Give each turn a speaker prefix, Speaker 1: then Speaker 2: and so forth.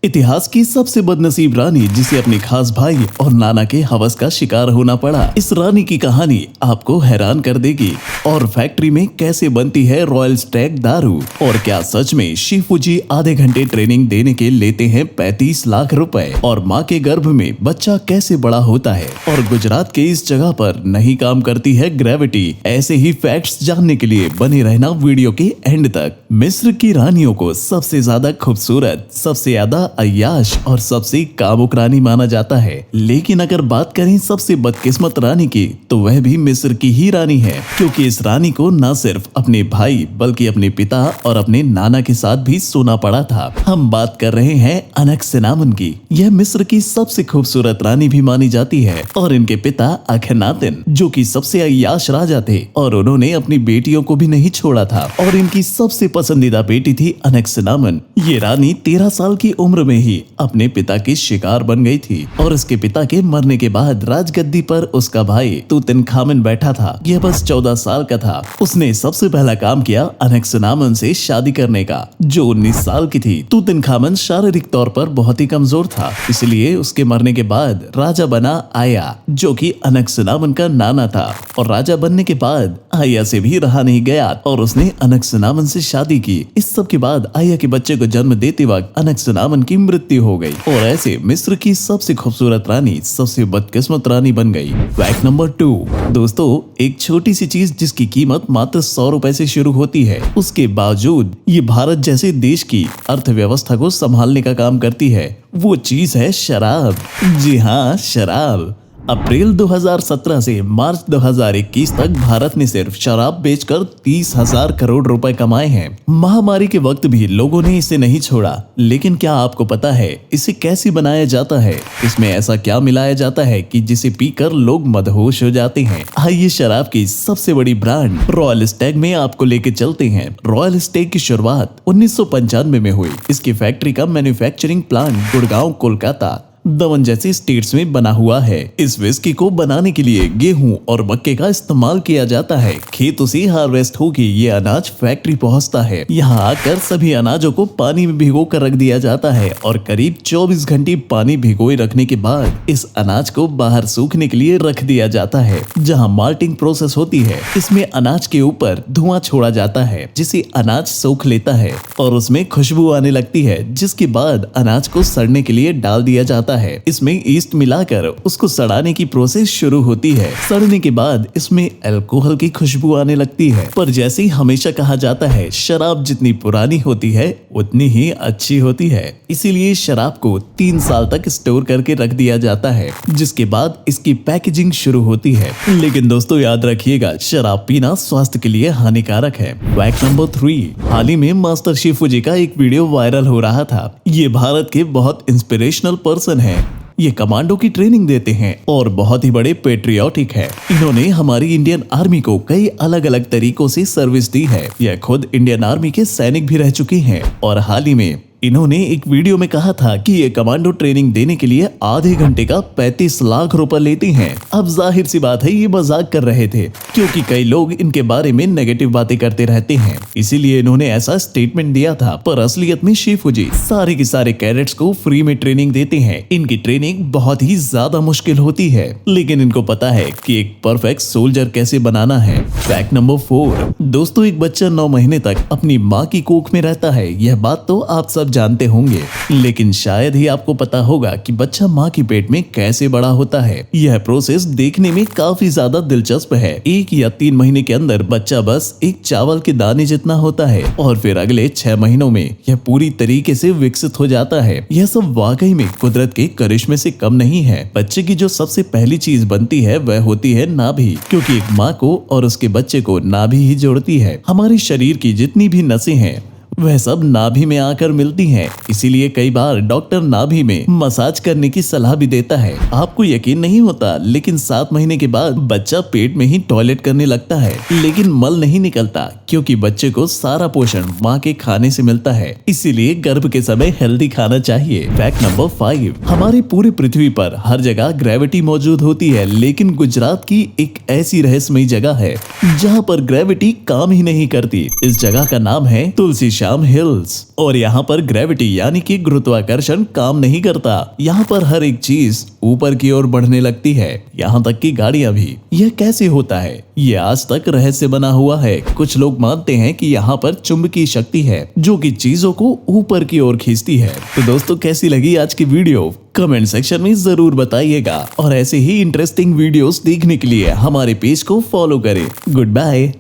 Speaker 1: इतिहास की सबसे बदनसीब रानी जिसे अपने खास भाई और नाना के हवस का शिकार होना पड़ा। इस रानी की कहानी आपको हैरान कर देगी। और फैक्ट्री में कैसे बनती है रॉयल स्टैग दारू, और क्या सच में शिफूजी आधे घंटे ट्रेनिंग देने के लेते हैं 35 लाख रुपए, और माँ के गर्भ में बच्चा कैसे बड़ा होता है, और गुजरात के इस जगह पर नहीं काम करती है ग्रेविटी। ऐसे ही फैक्ट्स जानने के लिए बने रहना वीडियो के एंड तक। मिस्र की रानियों को सबसे ज्यादा खूबसूरत, सबसे ज्यादा अय्याश और सबसे कामुक रानी माना जाता है। लेकिन अगर बात करें सबसे बदकिस्मत रानी की, तो वह भी मिस्र की ही रानी है, क्योंकि इस रानी को न सिर्फ अपने भाई बल्कि अपने पिता और अपने नाना के साथ भी सोना पड़ा था। हम बात कर रहे हैं अनक्सेनामुन की। यह मिस्र की सबसे खूबसूरत रानी भी मानी जाती है, और इनके पिता अखनातिन जो कि सबसे अय्याश राजा थे, और उन्होंने अपनी बेटियों को भी नहीं छोड़ा था, और इनकी सबसे पसंदीदा बेटी थी अनक्सेनामुन। ये रानी 13 साल की उम्र में ही अपने पिता की शिकार बन गई थी, और उसके पिता के मरने के बाद राजगद्दी पर उसका भाई तूतनखामन बैठा था। यह बस 14 साल का था। उसने सबसे पहला काम किया अनक्सेनामुन से शादी करने का, जो 19 साल की थी। तूतनखामन शारीरिक तौर पर बहुत ही कमजोर था, इसलिए उसके मरने के बाद राजा बना आया, जो कि अनक्सेनामुन का नाना था। और राजा बनने के बाद आया से भी रहा नहीं गया, और उसने अनक्सेनामुन से शादी की। इस सब के बाद आया के बच्चे को जन्म देते वक्त अनक्सेनामुन की मृत्यु हो गई, और ऐसे मिस्र की सबसे खूबसूरत रानी सबसे बदकिस्मत रानी बन गई। Fact number 2। दोस्तों, एक छोटी सी चीज जिसकी कीमत मात्र 100 रुपए से शुरू होती है, उसके बावजूद ये भारत जैसे देश की अर्थव्यवस्था को संभालने का काम करती है। वो चीज है शराब। जी हाँ, शराब। अप्रैल 2017 से मार्च 2021 तक भारत ने सिर्फ शराब बेचकर 30,000 करोड़ रुपए कमाए हैं। महामारी के वक्त भी लोगों ने इसे नहीं छोड़ा। लेकिन क्या आपको पता है इसे कैसे बनाया जाता है? इसमें ऐसा क्या मिलाया जाता है कि जिसे पीकर लोग मदहोश हो जाते हैं? आइए शराब की सबसे बड़ी ब्रांड रॉयल स्टैग में आपको लेके चलते हैं। रॉयल स्टैग की शुरुआत 1995 में हुई। इसकी फैक्ट्री का मैन्युफैक्चरिंग प्लांट गुड़गांव, कोलकाता, दमन जैसी स्टेट्स में बना हुआ है। इस विस्की को बनाने के लिए गेहूं और मक्के का इस्तेमाल किया जाता है। खेतों से हार्वेस्ट होकर ये अनाज फैक्ट्री पहुंचता है। यहाँ आकर सभी अनाजों को पानी में भिगो कर रख दिया जाता है, और करीब 24 घंटे पानी भिगोए रखने के बाद इस अनाज को बाहर सूखने के लिए रख दिया जाता है, जहाँ माल्टिंग प्रोसेस होती है। इसमें अनाज के ऊपर धुआं छोड़ा जाता है, जिसे अनाज सूख लेता है और उसमें खुशबू आने लगती है, जिसके बाद अनाज को सड़ने के लिए डाल दिया जाता है। इसमें ईस्ट मिलाकर उसको सड़ाने की प्रोसेस शुरू होती है। सड़ने के बाद इसमें अल्कोहल की खुशबू आने लगती है। पर जैसे ही हमेशा कहा जाता है, शराब जितनी पुरानी होती है उतनी ही अच्छी होती है। इसीलिए शराब को 3 साल तक स्टोर करके रख दिया जाता है, जिसके बाद इसकी पैकेजिंग शुरू होती है। लेकिन दोस्तों याद रखिएगा, शराब पीना स्वास्थ्य के लिए हानिकारक है। Fact number 3। हाल ही में मास्टर शिफूजी का एक वीडियो वायरल हो रहा था। ये भारत के बहुत इंस्पिरेशनल पर्सन है। ये कमांडो की ट्रेनिंग देते हैं और बहुत ही बड़े पेट्रियोटिक है। इन्होंने हमारी इंडियन आर्मी को कई अलग अलग तरीकों से सर्विस दी है। यह खुद इंडियन आर्मी के सैनिक भी रह चुके हैं, और हाल ही में इन्होंने एक वीडियो में कहा था कि ये कमांडो ट्रेनिंग देने के लिए आधे घंटे का 35 लाख रुपए लेते हैं। अब जाहिर सी बात है ये मजाक कर रहे थे, क्योंकि कई लोग इनके बारे में नेगेटिव बातें करते रहते हैं, इसीलिए इन्होंने ऐसा स्टेटमेंट दिया था। पर असलियत में शिफूजी सारे के सारे कैडेट्स को फ्री में ट्रेनिंग देते हैं। इनकी ट्रेनिंग बहुत ही ज्यादा मुश्किल होती है, लेकिन इनको पता है कि एक परफेक्ट सोल्जर कैसे बनाना है। Fact number 4। दोस्तों, एक बच्चा 9 महीने तक अपनी माँ की कोख में रहता है। यह बात तो आप सब जानते होंगे, लेकिन शायद ही आपको पता होगा कि बच्चा माँ के पेट में कैसे बड़ा होता है। यह प्रोसेस देखने में काफी ज्यादा दिलचस्प है। 1 या 3 महीने के अंदर बच्चा बस एक चावल के दाने जितना होता है, और फिर अगले 6 महीनों में यह पूरी तरीके से विकसित हो जाता है। यह सब वाकई में कुदरत के करिश्मे से कम नहीं है। बच्चे की जो सबसे पहली चीज बनती है वह होती है नाभि, क्योंकि एक माँ को और उसके बच्चे को नाभि ही जोड़ती है। हमारे शरीर की जितनी भी नसें हैं वह सब नाभि में आकर मिलती हैं। इसीलिए कई बार डॉक्टर नाभि में मसाज करने की सलाह भी देता है। आपको यकीन नहीं होता, लेकिन 7 महीने के बाद बच्चा पेट में ही टॉयलेट करने लगता है, लेकिन मल नहीं निकलता, क्योंकि बच्चे को सारा पोषण माँ के खाने से मिलता है। इसीलिए गर्भ के समय हेल्दी खाना चाहिए। Fact number 5। हमारी पूरी पृथ्वी पर हर जगह ग्रेविटी मौजूद होती है, लेकिन गुजरात की एक ऐसी रहस्यमयी जगह है जहाँ पर ग्रेविटी काम ही नहीं करती। इस जगह का नाम है तुलसी शाम हिल्स। और यहाँ पर ग्रेविटी यानी कि गुरुत्वाकर्षण काम नहीं करता। यहाँ पर हर एक चीज ऊपर की ओर बढ़ने लगती है, यहाँ तक कि गाड़ियां भी। यह कैसे होता है, ये आज तक रहस्य बना हुआ है। कुछ लोग मानते हैं कि यहाँ पर चुंबकीय शक्ति है जो कि चीजों को ऊपर की ओर खींचती है। तो दोस्तों, कैसी लगी आज की वीडियो कमेंट सेक्शन में जरूर बताइएगा और ऐसे ही इंटरेस्टिंग वीडियोस देखने के लिए हमारे पेज को फॉलो करें। Good bye.